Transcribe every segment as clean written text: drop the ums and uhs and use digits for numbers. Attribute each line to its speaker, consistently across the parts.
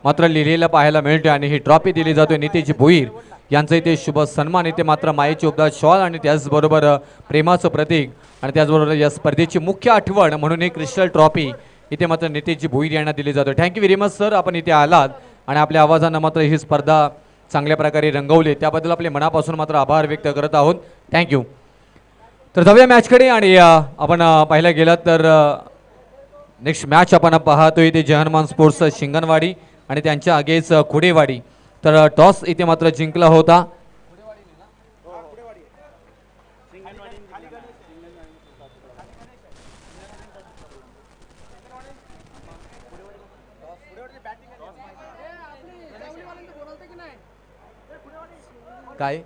Speaker 1: मात्र लिहिलेलं पाहायला मिळते आणि ही ट्रॉफी दिली जाते नितेश भोईर यांचं इथे शुभ सन्मान इथे मात्र मायेची उपदा शॉल आणि त्याचबरोबर प्रेमाचं प्रतीक आणि त्याचबरोबर या स्पर्धेची मुख्य आठवण म्हणून ही क्रिस्टल ट्रॉफी इथे मात्र नितेश भोईर यांना दिली जाते। थँक्यू व्हेरी मच सर, आपण इथे आलात आणि आपल्या आवाजानं मात्र ही स्पर्धा चांगल्या प्रकारे रंगवली त्याबद्दल आपले मनापासून मात्र आभार व्यक्त करत आहोत। थँक्यू। तर जाऊया मॅचकडे आणि आपण पाहायला गेलात तर नेक्स्ट मॅच आपण पाहतोय ते जय हनुमान स्पोर्ट्स शिंगणवाडी आणि त्यांच्या आगेच खुडेवाडी। तर टॉस इथे मात्र जिंकला होता काय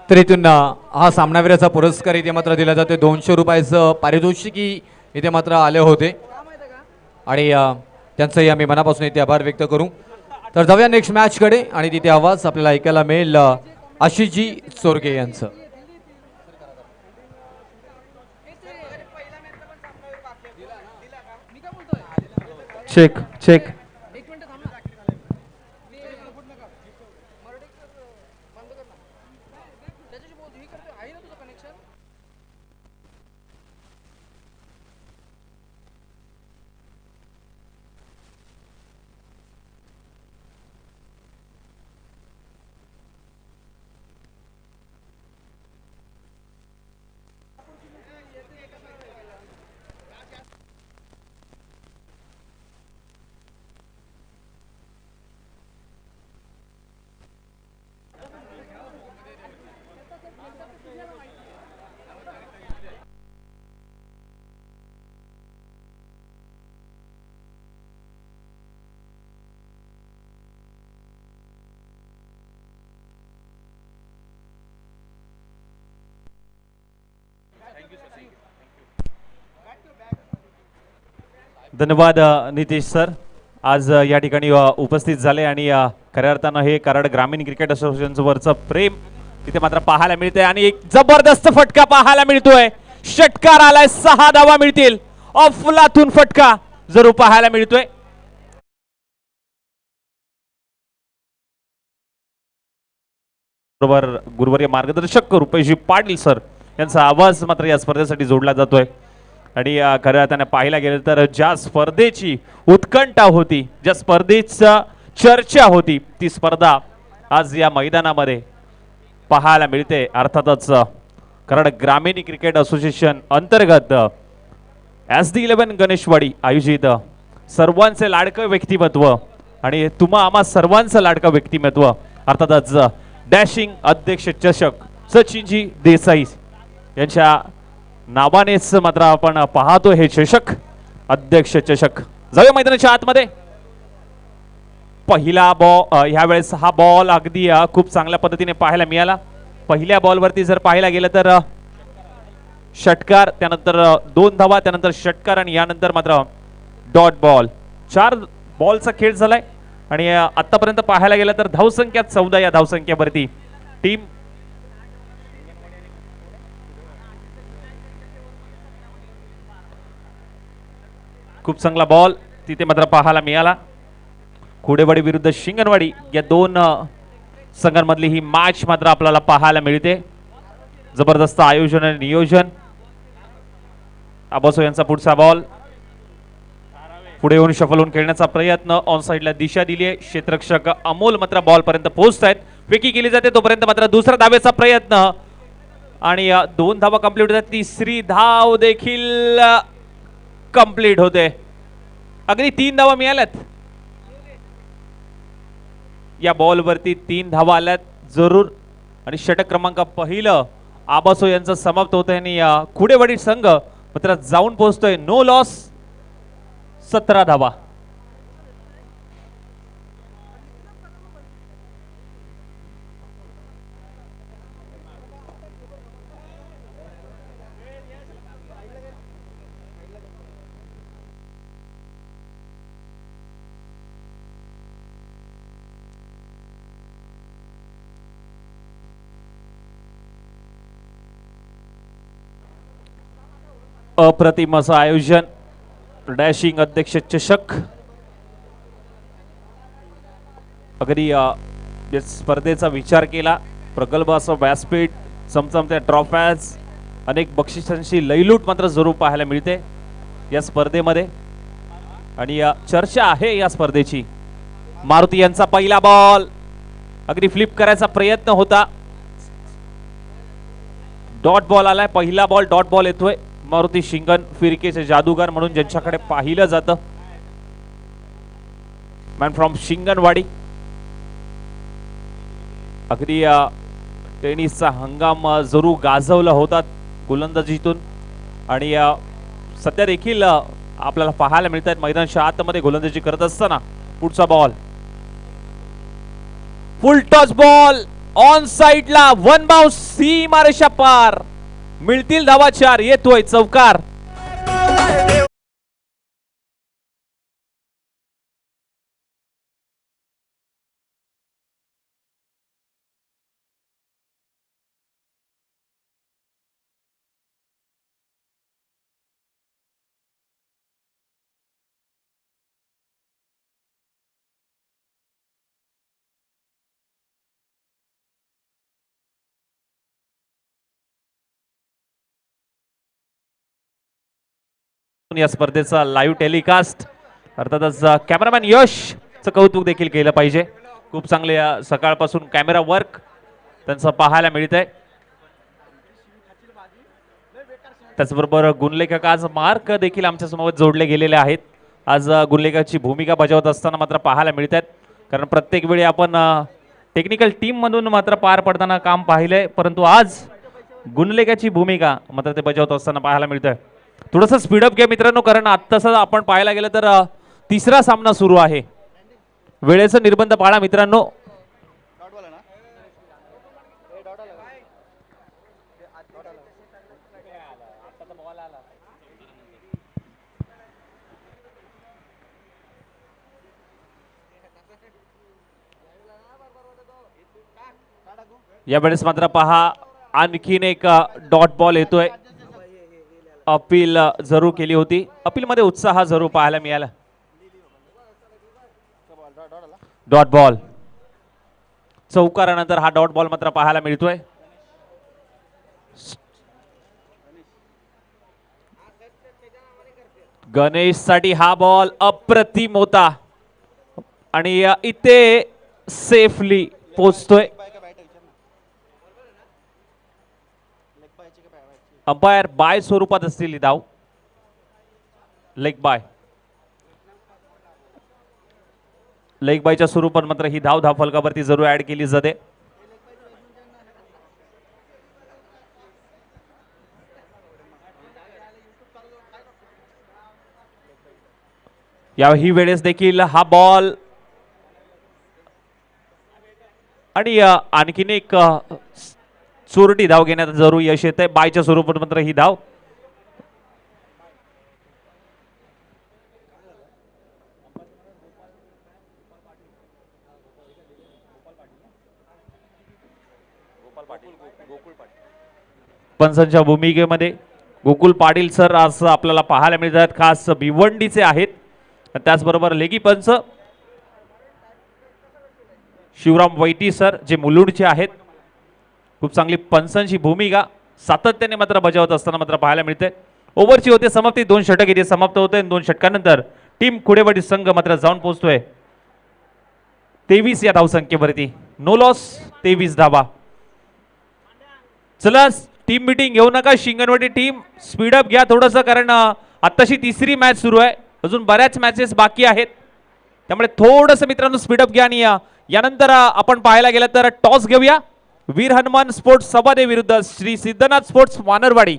Speaker 1: तर इथून हा सामनावीराचा पुरस्कार इथे मात्र दिला जातो। 200 रुपयाचं पारितोषिकी इथे मात्र आले होते आणि त्यांचंही आम्ही मनापासून इथे आभार व्यक्त करू। तर जाऊया नेक्स्ट मॅचकडे आणि तिथे आवाज आपल्याला ऐकायला मिळेल आशिषजी चोरगे यांचं।
Speaker 2: चेक चेक धन्यवाद नितीश सर, आज या ठिकाणी उपस्थित झाले आणि खऱ्या अर्थानं हे कराड ग्रामीण क्रिकेट असोसिएशनचं वरचं प्रेम इथे मात्र पाहायला मिळतंय आणि एक जबरदस्त फटका पाहायला मिळतोय। षटकार आलाय, 6 धावा मिळतील, अफलातून फटका जरूर पाहायला मिळतोय। बरोबर गुरुवर्य मार्गदर्शक रुपेशजी पाटील सर यांचा आवाज मात्र या स्पर्धेसाठी जोडला जातोय आणि खऱ्या अर्थाने पाहायला गेलं तर ज्या स्पर्धेची उत्कंठा होती, ज्या स्पर्धेचा चर्चा होती, ती स्पर्धा आज या मैदानामध्ये पाहायला मिळते। अर्थातच कराड ग्रामीण क्रिकेट असोसिएशन अंतर्गत SD11 गणेशवाडी आयोजित सर्वांचे लाडकं व्यक्तिमत्व आणि तुम्हा आम्हा सर्वांचं लाडकं व्यक्तिमत्व अर्थातच डॅशिंग अध्यक्ष चषक सचिनजी देसाई यांच्या नावानेच मात्र आपण पाहतो हे चषक, अध्यक्ष चषक। जाऊया मैदानाच्या आतमध्ये। पहिला बॉल, ह्या वेळेस हा बॉल अगदी खूप चांगल्या पद्धतीने पाहायला मिळाला। पहिल्या बॉलवरती जर पाहायला गेलं तर षटकार, त्यानंतर 2 धावा, त्यानंतर षटकार आणि यानंतर मात्र डॉट बॉल। 4 बॉलचा खेळ झालाय आणि आतापर्यंत पाहायला गेलं तर धावसंख्या 14 या धावसंख्येवरती टीम खूप चांगला बॉल तिथे मात्र पाहायला मिळाला। खुडेवाडी विरुद्ध शिंगणवाडी या 2 संघांमधली ही मॅच मात्र आपल्याला पाहायला मिळते। जबरदस्त आयोजन आणि नियोजन। आबासो यांचा पुढचा बॉल पुढे येऊन शफल होऊन खेळण्याचा प्रयत्न, ऑन साइडला दिशा दिली आहे, क्षेत्ररक्षक अमोल मात्र बॉल पर्यंत पोहोचतायत, फेकी केली जाते तोपर्यंत मात्र दुसरा धावेचा प्रयत्न आणि 2 धावा कंप्लीट होतात, तिसरी धाव देखील कंप्लीट होते। अगदी 3 धावा मिळाल्यात या बॉल वरती, 3 धावा आल्यात जरूर आणि षटक क्रमांक पहिलं आबासो यांचं समाप्त होत आहे आणि खुडेवाडी संघ मात्र जाऊन पोहोचतोय नो लॉस 17 धावा। अप्रतिम असं आयोजन डॅशिंग अध्यक्ष चषक. अगदी या स्पर्धेचा विचार केला प्रगल्भ असं व्यासपीठ, चमचमत्या ट्रॉफ्याज, अनेक बक्षिसांची लयलूट मात्र जरूर पाहायला मिळते या स्पर्धेमध्ये. आणि या चर्चा आहे या स्पर्धेची. मारुती यांचा पहिला बॉल अगदी फ्लिप करायचा प्रयत्न होता, डॉट बॉल आलाय. पहिला बॉल डॉट बॉल येतोय. मारुती शिंगण फिरकेचे जादूगार म्हणून ज्यांच्याकडे पाहिलं जातं, मॅन फ्रॉम शिंगणवाडी. अगदी टेनिसचा हंगाम जरूर गाजवला होता गोलंदाजीतून. आणि सध्या देखील आपल्याला पाहायला मिळत आहेत मैदानाच्या आतमध्ये गोलंदाजी करत असताना. पुढचा ball full toss ball on साइडला, वन बाउंस, सीमारेषा पार. मिळतील धावा 4, येतोय चौकार. या स्पर्धेचा लाईव्ह टेलिकास्ट अर्थातच कॅमेरामॅन यशचं कौतुक देखील केलं पाहिजे. खूप चांगले सकाळपासून कॅमेरा वर्क त्यांचं पाहायला मिळतंय. त्याचबरोबर गुणलेखक आज मार्क देखील आमच्या समोर जोडले गेलेले आहेत. आज गुणलेखकाची भूमिका बजावत असताना मात्र पाहायला मिळत आहेत, कारण प्रत्येक वेळी आपण टेक्निकल टीम मधून मात्र पार पडताना काम पाहिलंय, परंतु आज गुणलेखकाची भूमिका मात्र ते बजावत असताना पाहायला मिळतंय. थोडंसं स्पीडअप घ्या मित्रांनो, कारण आत्ताच आपण पाहायला गेलं तर तिसरा सामना सुरू आहे. वेळेचं निर्बंध पाळा मित्रांनो. यावेळेस मात्र पहा आणखीन एक डॉट बॉल येतोय. अपील जरूर केली होती. अपील मध्ये उत्साह जरूर पाहायला मिळाला. डॉट बॉल, चौकारानंतर हा डॉट बॉल मात्र पाहायला मिळतोय. गणेश साठी हा बॉल अप्रतिम होता आणि इथे सेफली पोहोचतोय. अंपायर बाय स्वरूपात असतील ही धाव, लेग बाय. लेग बायच्या स्वरूपात मात्र ही धाव धावफलकावरती जरूर ऍड केली जाते. याही वेळेस देखील हा बॉल आणि आणखीन एक चोरटी धाव घेण्यात जरूर यश येत आहे. बायच्या स्वरूपात मात्र ही धाव. पंचांच्या भूमिकेमध्ये गोकुल पाटील सर आज आपल्याला पाहायला मिळतात, खास भिवंडीचे आहेत. त्याचबरोबर लेगी पंच शिवराम वैटी सर जे मुलुंडचे आहेत. खूप चांगली पंचांची भूमिका सातत्याने मात्र बजावत असताना मात्र पाहायला मिळते. ओव्हरची होते समाप्ती, 2 षटक इथे समाप्त होते. 2 षटकानंतर टीम खुडेवाडी संघ मात्र जाऊन पोहोचतोय 23 या धावसंख्येवरती. नो लॉस, 23 धावा. चला टीम मीटिंग घेऊ नका शिंगणवाडी टीम, स्पीडअप घ्या थोडंसं, कारण आत्ताशी तिसरी मॅच सुरू आहे, अजून बऱ्याच मॅचेस बाकी आहेत. त्यामुळे थोडंसं मित्रांनो स्पीडअप घ्या. आणि यानंतर आपण पाहायला गेलं तर टॉस घेऊया. वीर हनुमान स्पोर्ट्स सबादे विरुद्ध श्री सिद्धनाथ स्पोर्ट्स वानरवाडी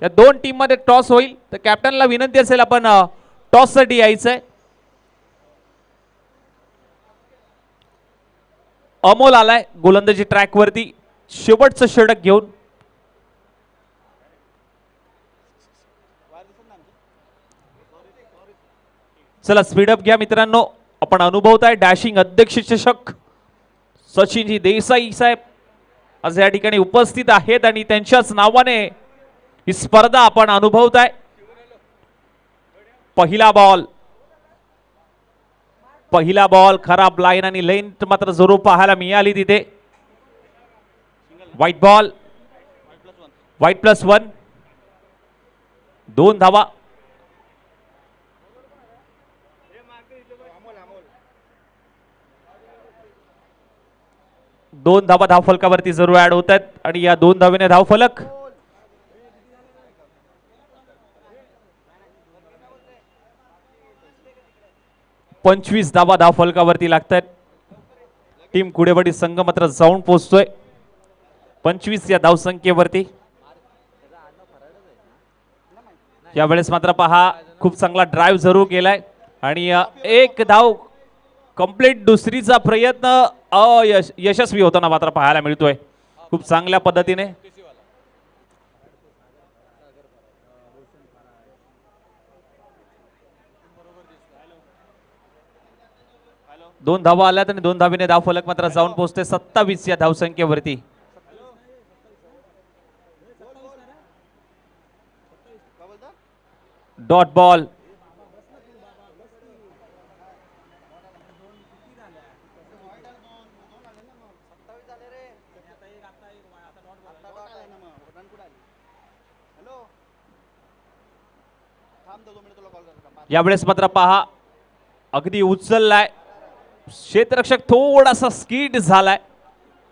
Speaker 2: या 2 टीम मध्ये टॉस होईल. तर कॅप्टनला विनंती असेल आपण टॉस साठी यायचंय. अमोल आलाय गोलंदाजी ट्रॅक वरती शेवटचं षटक घेऊन. चला स्पीडअप घ्या मित्रांनो. आपण अनुभवताय डॅशिंग अध्यक्ष चषक. सचिनजी देसाई साहेब आज या ठिकाणी उपस्थित आहेत आणि त्यांच्याच नावाने ही स्पर्धा आपण अनुभवताय. पहिला बॉल खराब लाईन आणि लेंथ मात्र जरूर पाहायला मिळाली तिथे. व्हाईट बॉल, व्हाईट +1, 2 धावा. दोन धावा धावफलकावरती जरूर ऍड होत आहेत आणि या 2 धावेने धावफलक 25 धावा धावफलकावरती लागतात. टीम कुडेवाडी संघ मात्र जाऊन पोहोचतोय 25 या धावसंख्येवरती. यावेळेस मात्र पहा खूप चांगला ड्राइव्ह जरूर केलाय आणि एक धाव कंप्लीट दुसरीचा प्रयत्न यशस्वी होताना मात्र पाहायला मिळतोय खूप चांगल्या पद्धतीने. दोन धावा आल्यात आणि 2 धावेने धावफलक मात्र जाऊन पोहोचते 27 या धावसंख्येवरती. डॉट बॉल, यावेळेस मात्र पहा अगदी उचललाय. क्षेत्ररक्षक थोडासा स्किड झालाय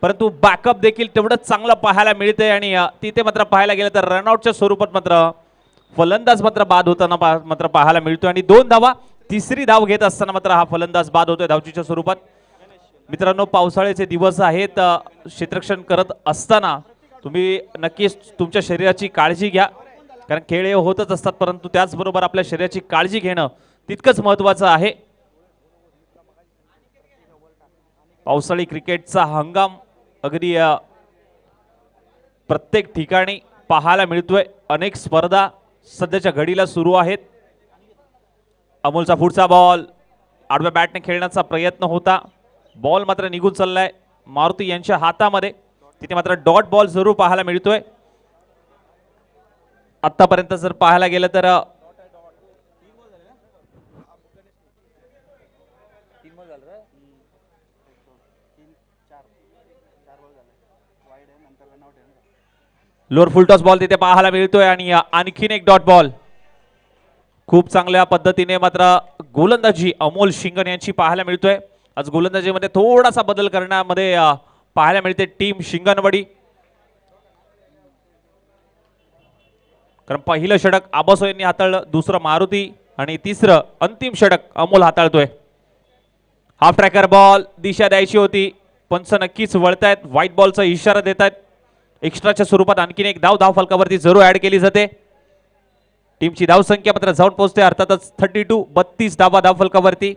Speaker 2: परंतु बॅकअप देखील तेवढंच चांगलं पाहायला मिळतंय आणि तिथे मात्र पाहायला गेलं तर रनआउटच्या स्वरूपात मात्र फलंदाज मात्र बाद होताना मात्र पाहायला मिळतोय आणि 2 धावा. तिसरी धाव घेत असताना मात्र हा फलंदाज बाद होतोय धावचीच्या स्वरूपात. मित्रांनो, पावसाळ्याचे दिवस आहेत. क्षेत्ररक्षण करत असताना तुम्ही नक्कीच तुमच्या शरीराची काळजी घ्या कारण खेळ हे होतच असतात परंतु त्याचबरोबर आपल्या शरीराची काळजी घेणं तितकंच महत्त्वाचं आहे. पावसाळी क्रिकेटचा हंगाम अगदी प्रत्येक ठिकाणी पाहायला मिळतोय. अनेक स्पर्धा सध्याच्या घडीला सुरू आहेत. अमोलचा पुढचा बॉल आडव्या बॅटने खेळण्याचा प्रयत्न होता. बॉल मात्र निघून चाललाय मारुती यांच्या हातामध्ये. तिथे मात्र डॉट बॉल जरूर पाहायला मिळतोय. आतापर्यंत जर पाहायला गेलं तर लोअर फुल टॉस बॉल तिथे पाहायला मिळतोय आणि आणखीन एक डॉट बॉल. खूप चांगल्या पद्धतीने मात्र गोलंदाजी अमोल शिंगण यांची पाहायला मिळतोय. आज गोलंदाजीमध्ये थोडासा बदल करण्यामध्ये पाहायला मिळते टीम शिंगणवाडी. कारण पहिलं षटक आबासो यांनी हाताळलं, दुसरं मारुती आणि तिसरं अंतिम षटक अमोल हाताळतोय. हाफ ट्रॅकर बॉल दिशा द्यायची होती. पंच नक्कीच वळतायत, व्हाईट बॉलचा इशारा देत आहेत. एक्स्ट्राच्या स्वरूपात आणखीन एक धाव धावफलकावरती जरूर ऍड केली जाते. टीमची धावसंख्या मात्र जाऊन पोहोचते अर्थातच 32. 32 धावा धावफलकावरती.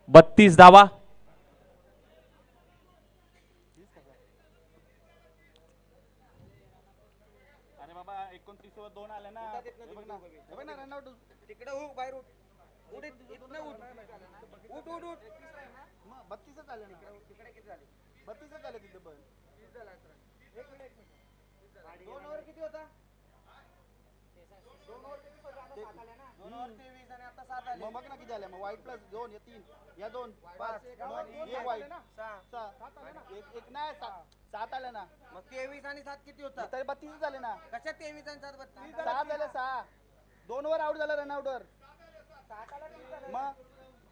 Speaker 2: 32 धावा.
Speaker 3: बघ ना किती आले मग व्हाईट +2 या 3 या 2 5 हे व्हाईट 6 एक नाही 7 आले ना.
Speaker 4: मग 23 आणि 7 किती होतात?
Speaker 3: तरी 32 झाले ना.
Speaker 4: कशा 23 आणि 7 32?
Speaker 3: 6 झाले 6. 2 वर आउट झाला रन आउटवर. 7 आला 30 झाले. मग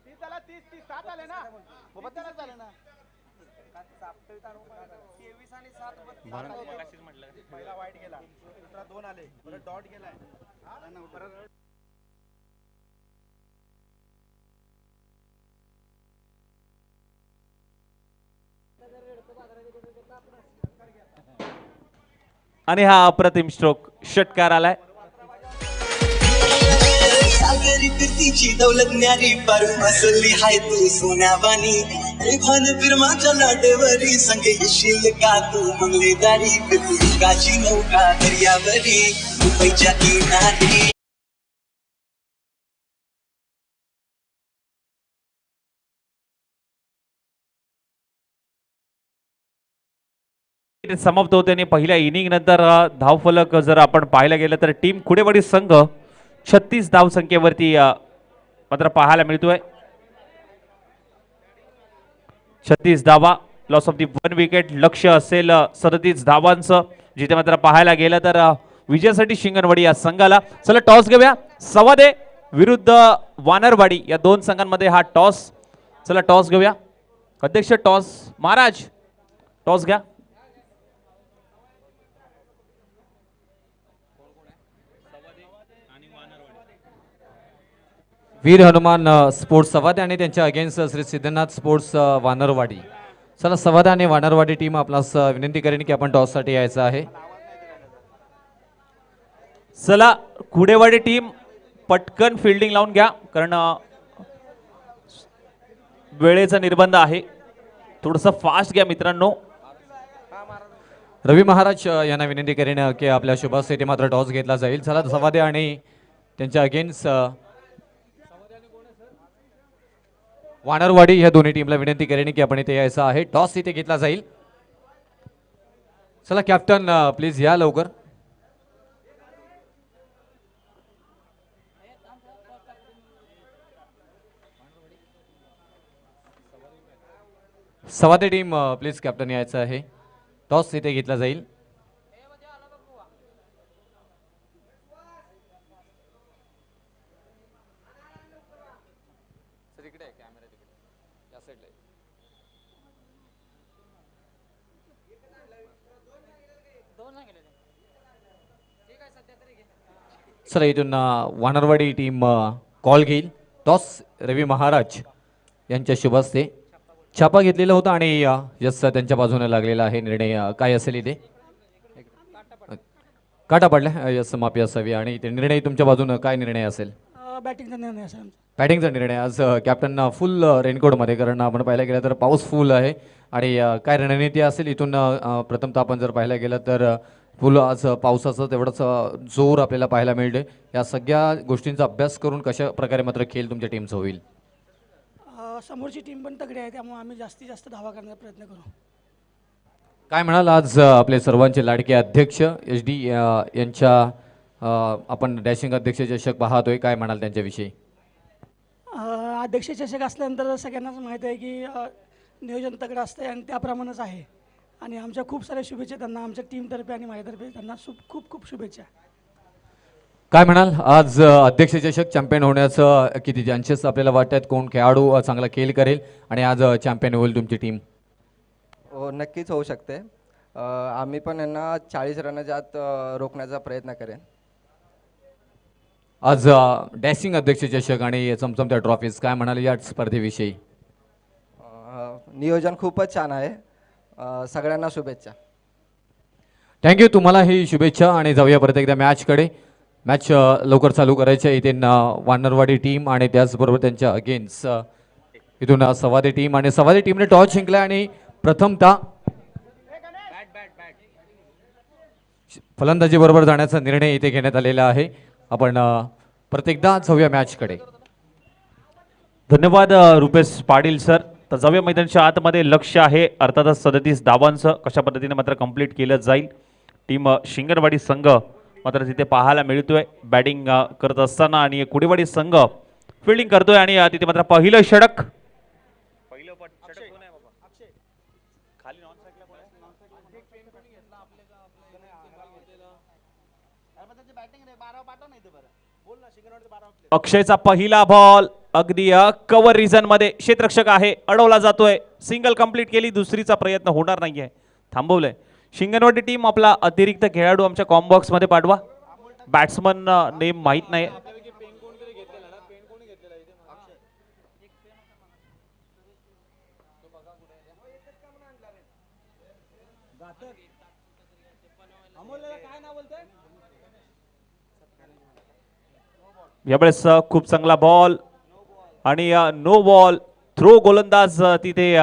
Speaker 3: 30 झाला 30 7 आले ना. मग 32 झाले ना.
Speaker 4: 23 आणि 7 32.
Speaker 3: पहिला व्हाईट गेला, दुसरा 2 आले, परत डॉट गेलाय. रन आउट परत
Speaker 2: आणि हा अप्रतिम स्ट्रोक षटकार आलाय.
Speaker 5: सागरी फिरतीची दौलत न्यारी पारून बसली हाय तू सोन्यावानी. भान फिरमाच्या लाटेवरी संगे येशील का तू मंगलेदारी. काची नौका दर्यावरी मुंबईच्या किनारी.
Speaker 2: समाप्त होते आणि पहिल्या इनिंग नंतर धावफलक जर आपण पाहायला गेलं तर टीम कुडेवाडी संघ 36 धावसंख्येवरती मात्र पाहायला मिळतोय. 36 धावा, लॉस ऑफ दी 1 विकेट. लक्ष असेल 37 धावांचं, जिथे मात्र पाहायला गेलं तर विजयासाठी शिंगणवाडी या संघाला. चला टॉस घेऊया. सवादे विरुद्ध वानरवाडी या दोन संघांमध्ये हा टॉस. चला टॉस घेऊया. अध्यक्ष टॉस महाराज, टॉस घ्या.
Speaker 1: वीर हनुमान स्पोर्ट्स सवादे आणि त्यांच्या अगेन्स्ट श्री सिद्धनाथ स्पोर्ट्स वानरवाडी. चला सवादे आणि वानरवाडी टीम आपणास विनंती करेन की आपण टॉससाठी यायचं आहे.
Speaker 2: चला कुडेवाडी टीम पटकन फिल्डिंग लावून घ्या, कारण वेळेचा निर्बंध आहे. थोडंसं फास्ट घ्या मित्रांनो.
Speaker 1: रवी महाराज यांना विनंती करेन की आपल्या शुभास येथे मात्र टॉस घेतला जाईल. चला सवादे आणि त्यांच्या अगेन्स्ट वानरवाडी ह्या दोन्ही टीमला विनंती करेन की आपण इथे यायचं आहे. टॉस इथे घेतला जाईल. चला कॅप्टन प्लीज या लवकर. सवादे टीम प्लीज कॅप्टन यायचं आहे. टॉस इथे घेतला जाईल. चला इथून वानरवाडी टीम कॉल घेईल. टॉस रवी महाराज यांच्या शुभ हस्ते छापा घेतलेला होता आणि यस त्यांच्या बाजूने लागलेला आहे. निर्णय काय असेल इथे? काटा पडला. यस माफी असावी. आणि ते निर्णय तुमच्या बाजूने काय निर्णय असेल?
Speaker 6: बॅटिंगचा निर्णय असेल.
Speaker 1: बॅटिंगचा निर्णय. आज कॅप्टन फुल रेनकोटमध्ये, कारण आपण पाहायला गेलं तर पाऊस फुल आहे. आणि काय रणनीती असेल इथून प्रथमतः आपण जर पाहायला गेलं तर फुल आज पावसाचं तेवढंच जोर आपल्याला पाहायला मिळते. या सगळ्या गोष्टींचा अभ्यास करून कशा प्रकारे मात्र खेळ तुमच्या टीमचा होईल?
Speaker 6: समोरची टीम पण तगडी आहे, त्यामुळे आम्ही जास्तीत जास्त धावा करण्याचा प्रयत्न करू.
Speaker 1: काय म्हणाल आज आपले सर्वांचे लाडके अध्यक्ष एच डी यांच्या आपण डॅशिंग अध्यक्ष चषक पाहतोय, काय म्हणाल त्यांच्याविषयी?
Speaker 6: अध्यक्ष चषक असल्यानंतर सगळ्यांनाच माहीत आहे की नियोजन तगडं असतं आणि त्याप्रमाणेच आहे. आणि आमच्या खूप साऱ्या शुभेच्छा त्यांना, आमच्या टीमतर्फे आणि माझ्यातर्फे त्यांना खूप खूप शुभेच्छा.
Speaker 1: काय म्हणाल आज अध्यक्ष चषक चॅम्पियन होण्याचं किती चान्सेस आपल्याला वाटतात? कोण खेळाडू चांगला खेळ करेल आणि आज चॅम्पियन होईल तुमची टीम?
Speaker 7: हो, नक्कीच होऊ शकते. आम्ही पण यांना 40 रनाच्या आत रोखण्याचा प्रयत्न करेन.
Speaker 1: आज डॅशिंग अध्यक्ष चषक आणि चमचमत्या ट्रॉफीज, काय म्हणाल या स्पर्धेविषयी?
Speaker 7: नियोजन खूपच छान आहे. सगळ्यांना शुभेच्छा.
Speaker 1: थँक्यू, तुम्हाला ही शुभेच्छा. आणि जाऊया परत एकदा मॅचकडे. मॅच लवकर चालू करायचं आहे. इथे वानरवाडी टीम आणि त्याचबरोबर त्यांच्या अगेन्स्ट इथून सवादे टीम. आणि सवादे टीमने टॉस जिंकला आणि प्रथमतः फलंदाजी बरोबर जाण्याचा निर्णय इथे घेण्यात आलेला आहे. आपण प्रत्येकदा जाऊया मॅचकडे.
Speaker 2: धन्यवाद रुपेश पाटील सर. तर जाऊया मैदानाच्या आतमध्ये. लक्ष आहे अर्थातच 37 धावांचं. कशा पद्धतीने मात्र कंप्लीट केलं जाईल. टीम शिंगणवाडी संघ मात्र तिथे पाहायला मिळतोय बॅटिंग करत असताना, आणि कुडेवाडी संघ फिल्डिंग करतोय. आणि तिथे मात्र पहिलं षटक. अक्षयचा पहिला बॉल अगदी कव्हर रिजन मध्ये क्षेत्ररक्षक आहे, अडवला जातोय. सिंगल कंप्लीट केली. दुसरीचा प्रयत्न होणार नाहीये, थांबवलंय. शिंगणवाडी टीम आपला अतिरिक्त खेळाडू आमच्या कॉम्बॉक्स मध्ये पाठवा. बॅट्समन नेम माहित नाही. यावेळेस खूप चांगला बॉल आणि नो बॉल. थ्रो गोलंदाज तिथे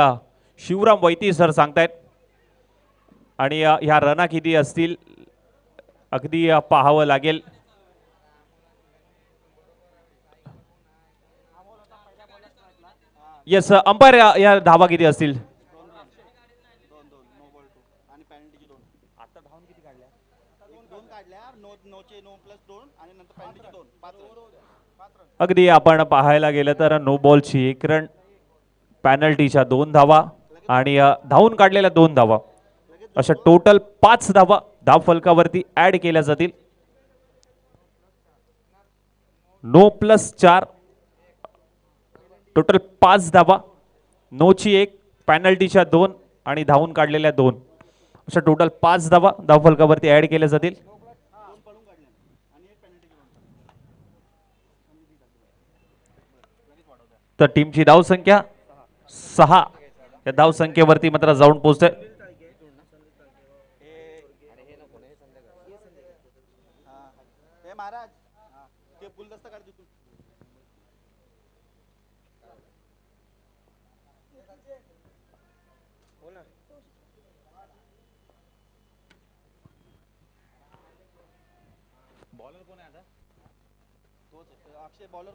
Speaker 2: शिवराम वैती सर सांगतायत. आणि ह्या रना किती असतील अगदी पाहावं लागेल. येस अंपायर, या धावा किती असतील?
Speaker 3: 2 आणि नंतर पेनल्टीचे 2 5 रन.
Speaker 2: अगदी आपण पाहायला गेलं तर नो बॉलची 1 रन, पॅनल्टीच्या 2 धावा आणि धावून काढलेल्या 2 धावा, अशा टोटल 5 धावा धाव फलकावरती ऍड केल्या जातील. नो +4, टोटल 5 धावा, नोची 1, पॅनल्टीच्या 2 आणि धावून काढलेल्या 2, अशा टोटल 5 धावा धाव फलकावरती ऍड केल्या जातील. तर टीमची धावसंख्या 6 या धावसंख्येवरती मात्र जाऊन पोहोचते.
Speaker 3: हे महाराज ते गुलदस्ता काढ तिथून.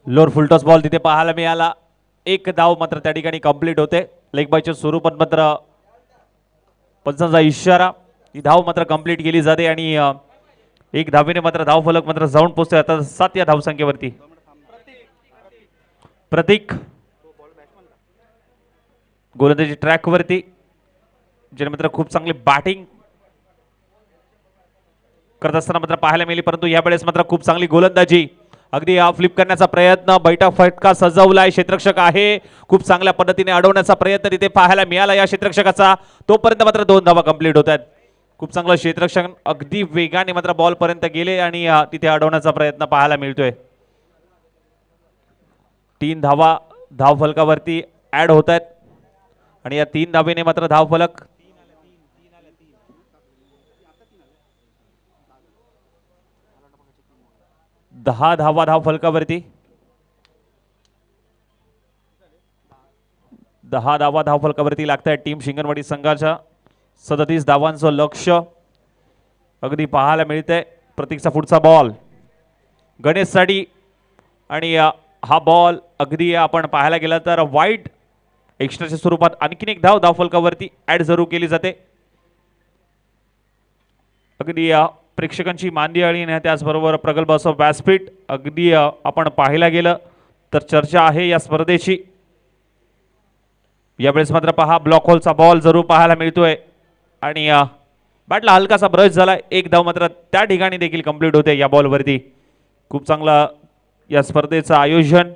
Speaker 2: लोअर फुलटॉस बॉल तिथे पाहायला मिळाला. 1 धाव मात्र त्या ठिकाणी कंप्लीट होते. लेग बायच्या स्वरूपात मात्र पंचांचा इशारा, ही धाव मात्र कंप्लीट केली जाते आणि 1 धावेने मात्र धाव फलक मात्र जाऊन पोहोचते आता 7 या धावसंख्येवरती. प्रतीक गोलंदाजी ट्रॅक वरती, ज्याने मात्र खूप चांगली बॅटिंग करत असताना मात्र पाहायला मिळाली, परंतु यावेळेस मात्र खूप चांगली गोलंदाजी, अगदी फ्लिप करण्याचा प्रयत्न, बैठा फटका सजवलाय, क्षेत्ररक्षक आहे, खूप चांगल्या पद्धतीने अडवण्याचा प्रयत्न तिथे पाहायला मिळाला या क्षेत्ररक्षकाचा. तोपर्यंत मात्र 2 धावा कंप्लीट होत आहेत. खूप चांगलं क्षेत्ररक्षक अगदी वेगाने मात्र बॉल पर्यंत गेले आणि तिथे अडवण्याचा प्रयत्न पाहायला मिळतोय. 3 धावा धाव फलकावरती ऍड होत आहेत आणि या 3 धावेने मात्र धाव फलक 10 धावा धाव फलकावरती, 10 धावा धाव फलकावरती लागत आहेत टीम शिंगणवाडी संघाच्या. 37 धावांचं लक्ष्य अगदी पाहायला मिळतंय. प्रतीकचा पुढचा बॉल गणेशसाठी आणि हा बॉल अगदी आपण पाहायला गेला तर वाईड एक्स्ट्राच्या स्वरूपात आणखीन 1 धाव धाव फलकावरती ऍड जरूर केली जाते. अगदी प्रेक्षकांची मांदियाळी आणि त्याचबरोबर प्रगल्भ असं व्यासपीठ अगदी आपण पाहायला गेलं तर चर्चा आहे या स्पर्धेची. यावेळेस मात्र पहा ब्लॉक होलचा बॉल जरूर पाहायला मिळतोय आणि बॅटला हलकासा ब्रश झालाय. 1 धाव मात्र त्या ठिकाणी देखील कंप्लीट होते या बॉलवरती. खूप चांगला या स्पर्धेचं आयोजन,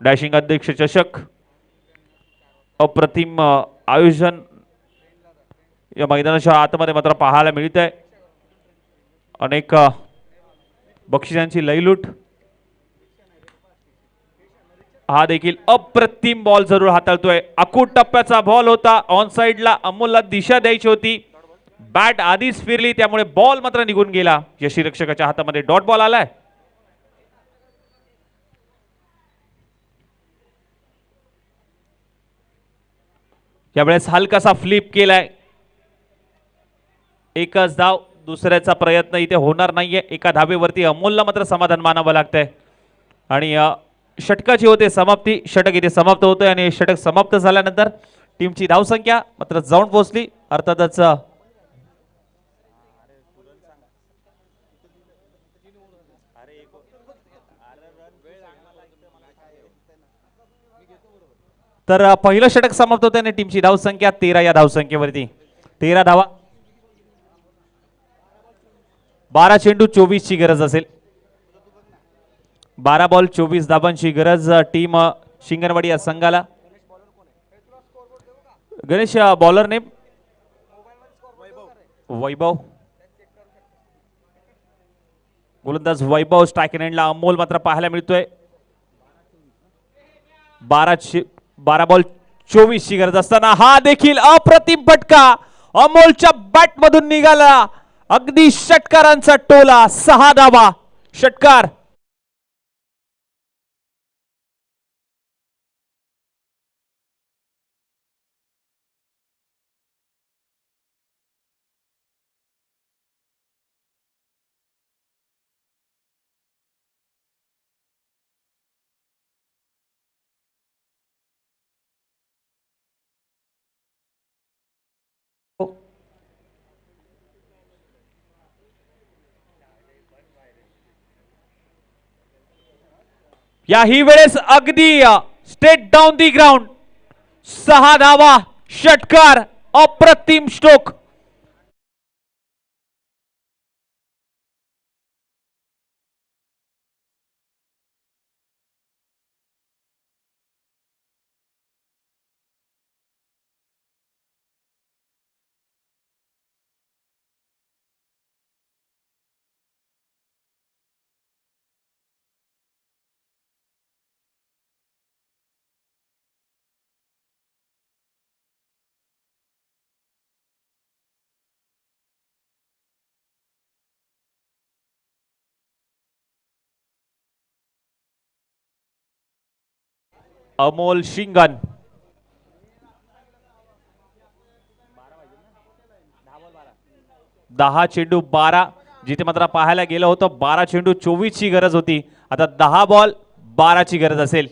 Speaker 2: डॅशिंग अध्यक्ष चषक, अप्रतिम आयोजन या मैदानाच्या आतमध्ये मात्र पाहायला मिळतंय. अनेक बक्षिसांची लयलूट. हा देखील अप्रतिम बॉल जरूर हाताळतोय. अकूट टप्प्याचा बॉल होता, ऑन साइडला अमोलला दिशा द्यायची होती, बॅट आधीच फिरली त्यामुळे बॉल मात्र निघून गेला. यष्टीरक्षकाच्या हातामध्ये डॉट बॉल आलाय. यावेळेस हलकासा फ्लिप केलाय. 1च धाव, दुसऱ्याचा प्रयत्न इथे होणार नाहीये. 1 धावेवरती अमोलला मात्र समाधान मानावं लागतंय आणि षटकाची होते समाप्ती. षटक इथे समाप्त होतोय आणि षटक समाप्त झाल्यानंतर टीमची धावसंख्या मात्र जाऊन पोहोचली. अर्थातच तर पहिलं षटक समाप्त होते आणि टीमची धावसंख्या 13 या धावसंख्येवरती. 13 धावा, 12 चेंडू 24 ची गरज असेल. 12 बॉल 24 धावांची गरज टीम शिंगणवाडी या संघाला. गणेश बॉलर नेम वैभव, गोलंदाज वैभव, स्ट्राइक एंडला अमोल मात्र पाहायला मिळतोय. 12 बॉल 24 ची गरज असताना हा देखील अप्रतिम फटका अमोलच्या बॅट मधून निघाला. अगदी षटकारांचा टोला. 6 धावा, षटकार. याही वेळेस अगदी स्ट्रेट डाऊन दी ग्राउंड 6 धावा, षटकार, अप्रतिम स्ट्रोक. अमोल शिंगण 10 चेंडू 12, जिथे मात्र पाहायला गेलं होतं 12 चेंडू 24 ची गरज होती. आता 10 बॉल 12 ची गरज असेल.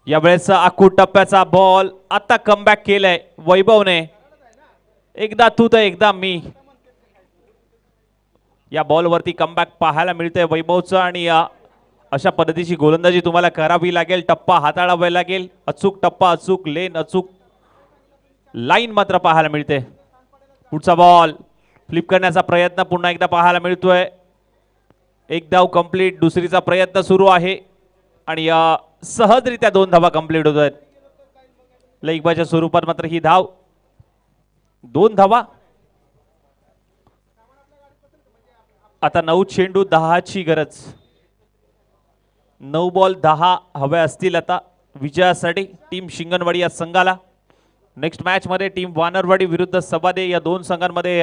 Speaker 2: यावेळेस आखू टप्प्याचा बॉल आता कमबॅक केलाय वैभवने. एकदा तू तर एकदा मी, या बॉलवरती कमबॅक पाहायला मिळतंय वैभवचं. आणि अशा पद्धतीची गोलंदाजी तुम्हाला करावी लागेल, टप्पा हाताळावा लागेल. अचूक टप्पा, अचूक लेन, अचूक लाईन मात्र पाहायला मिळते. पुढचा बॉल फ्लिप करण्याचा प्रयत्न पुन्हा एकदा पाहायला मिळतोय. एक धाव कंप्लीट, दुसरीचा प्रयत्न सुरू आहे आणि सहजरित्या 2 धावा कंप्लीट होत आहेत. लेगबाच्या स्वरूपात मात्र ही धाव 2 धावा. आता 9 चेंडू 10 ची गरज. 9 बॉल 10 हवे असतील आता विजयासाठी टीम शिंगणवाडी या संघाला. नेक्स्ट मॅच मध्ये टीम वानरवाडी विरुद्ध सबादे या 2 संघांमध्ये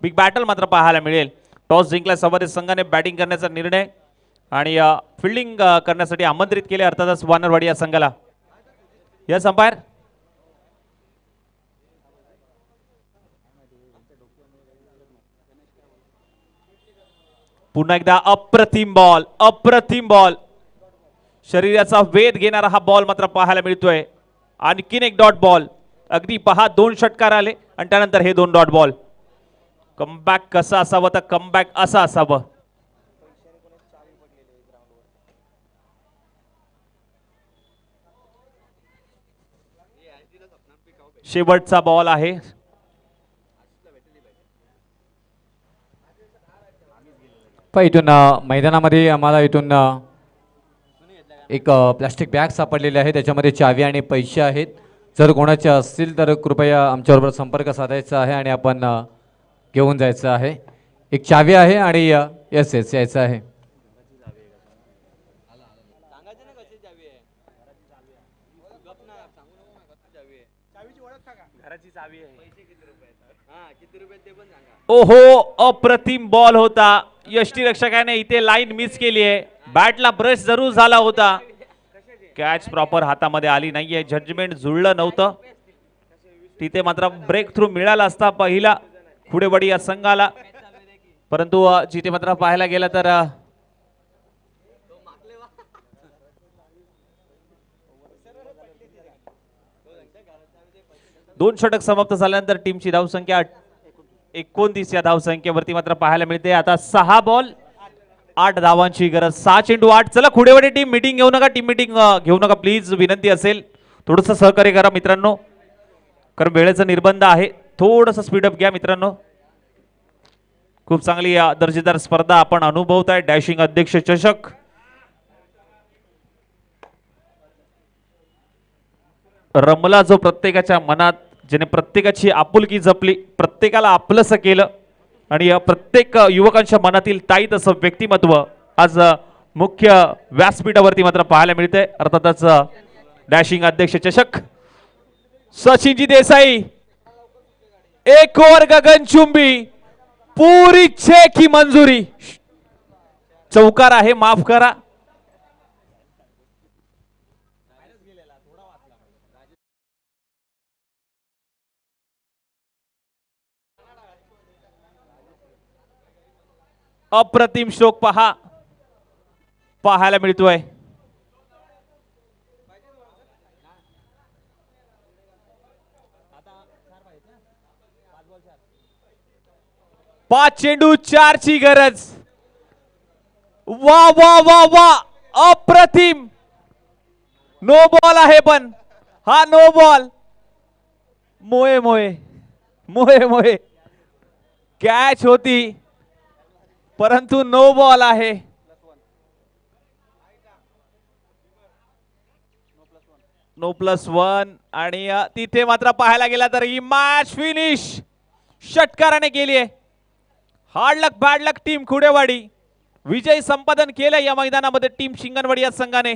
Speaker 2: बिग बॅटल मात्र पाहायला मिळेल. टॉस जिंकल्या सबादे संघाने बॅटिंग करण्याचा निर्णय आणि फिल्डिंग करण्यासाठी आमंत्रित केले अर्थातच वानरवाडी या संघाला. Yes umpire. पुन्हा एकदा अप्रतिम बॉल, अप्रतिम बॉल. शरीराचा वेध घेणारा हा बॉल मात्र पाहायला मिळतोय. आणखीन एक डॉट बॉल. अगदी पहा 2 षटकार आले आणि त्यानंतर हे 2 डॉट बॉल. कमबॅक कसं असावं तर कमबॅक असं असावं. शेवटचा बॉल आहे.
Speaker 1: इथून मैदानामध्ये आम्हाला इथून एक प्लास्टिक बॅग सापडलेली आहे, त्याच्यामध्ये चावी आणि पैसे आहेत. जर कोणाचे असतील तर कृपया आमच्याबरोबर संपर्क साधायचा आहे आणि आपण घेऊन जायचं आहे. एक चावी आहे आणि यस यायचं आहे.
Speaker 2: ओहो, अप्रतिम बॉल होता. यष्टीरक्षकाने इथे लाईन मिस केली आहे. बॅटला ब्रश जरूर झाला होता. कॅच प्रॉपर हातामध्ये आली नाहीये. जजमेंट जुळलं नव्हतं. तिथे मात्र ब्रेक थ्रू मिळाला असता पहिला खुडेवाडी या संघाला, परंतु जिथे मात्र पाहायला गेलं तर दोन षटक समाप्त झाल्यानंतर टीमची धावसंख्या 29 या धावसंख्येवरती मात्र पाहायला मिळते. आता 6 बॉल 8 धावांची गरज. 6 चेंडू 8. चला खुडेवाडी टीम मीटिंग घेऊ नका, टीम मीटिंग घेऊ नका प्लीज, विनंती असेल. थोडंसं सहकार्य करा मित्रांनो, कारण वेळेचा निर्बंध आहे. थोडंसं स्पीडअप घ्या मित्रांनो. खूप चांगली दर्जेदार स्पर्धा आपण अनुभवताय. डॅशिंग अध्यक्ष चषक रमला जो प्रत्येकाच्या मनात, ज्याने प्रत्येकाची आपुलकी जपली, प्रत्येकाला आपलंसं केलं आणि प्रत्येक युवकांच्या मनातील ताईत असं व्यक्तिमत्व आज मुख्य व्यासपीठावरती मात्र पाहायला मिळते. अर्थातच डॅशिंग अध्यक्ष चषक. सचिनजी देसाई, एक ओव्हर गगनचुंबी, पूरी 6 की मंजुरी. चौकार आहे, माफ करा. अप्रतिम स्ट्रोक पाहायला मिळतोय. पाच चेंडू 4 ची गरज. वा वा वा वा, अप्रतिम. नो बॉल आहे, पण हा नो बॉल. मोये मोये मोये मोये कॅच होती, परंतु नो बॉल आहे. नो +1 आणि तिथे मात्र पाहायला गेला तर ही मॅच फिनिश षटकाराने केली आहे. हार्ड लक बॅड लक टीम खुडेवाडी विजय संपादन केलं या मैदानामध्ये टीम शिंगणवाडी या संघाने.